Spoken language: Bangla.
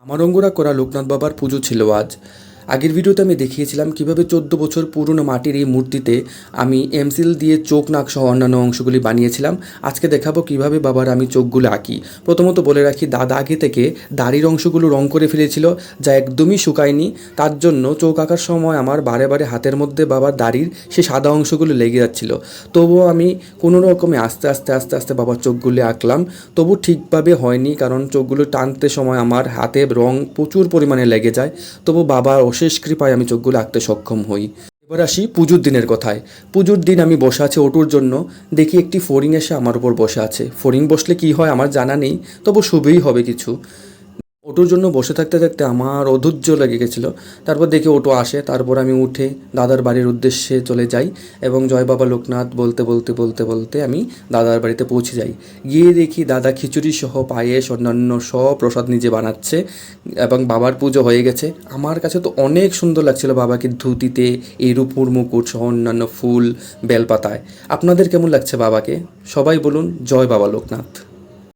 আমার অঙ্গরা করা লোকনাথ বাবার পুজো ছিল আজ। আগের ভিডিওতে আমি দেখিয়েছিলাম কিভাবে 14 বছর পুরনো মাটির এই মূর্তিতে আমি এমসিল দিয়ে চোখ নাক সহ অন্যান্য অংশগুলি বানিয়েছিলাম। আজকে দেখাবো কিভাবে বাবার আমি চোখগুলো আঁকি। প্রথমত বলে রাখি, দাদা আগে থেকে দাড়ির অংশগুলো রং করে ফেলেছিল, যা একদমই শুকায়নি। তার জন্য চোখ আঁকার সময় আমার বারে বারে হাতের মধ্যে বাবার দাড়ির সে সাদা অংশগুলো লেগে যাচ্ছিল। তবুও আমি কোনো রকমে আস্তে আস্তে আস্তে আস্তে বাবার চোখগুলি আঁকলাম। তবু ঠিকভাবে হয়নি, কারণ চোখগুলো টানতে সময় আমার হাতে রং প্রচুর পরিমাণে লেগে যায়। তবু বাবার অশেষ কৃপায় আমি চোখগুলো আঁকতে সক্ষম হই। এবার আসি পুজোর দিনের কথায়। পুজোর দিন আমি বসে আছি অটোর জন্য, দেখি একটি ফড়িং এসে আমার উপর বসে আছে। ফড়িং বসলে কি হয় আমার জানা নেই, তবু শুভই হবে কিছু। অটোর জন্য বসে থাকতে থাকতে আমার অধৈর্য লেগে গেছিলো। তারপর দেখি অটো আসে, তারপর আমি উঠে দাদার বাড়ির উদ্দেশ্যে চলে যাই এবং জয় বাবা লোকনাথ বলতে বলতে বলতে বলতে আমি দাদার বাড়িতে পৌঁছে যাই। গিয়ে দেখি দাদা খিচুড়ি সহ পায়েস অন্যান্য সব প্রসাদ নিজে বানাচ্ছে এবং বাবার পুজো হয়ে গেছে। আমার কাছে তো অনেক সুন্দর লাগছিল বাবাকে ধুতিতে এই রূপুর মুকুট সহ অন্যান্য ফুল বেলপাতায়। আপনাদের কেমন লাগছে বাবাকে? সবাই বলুন জয় বাবা লোকনাথ।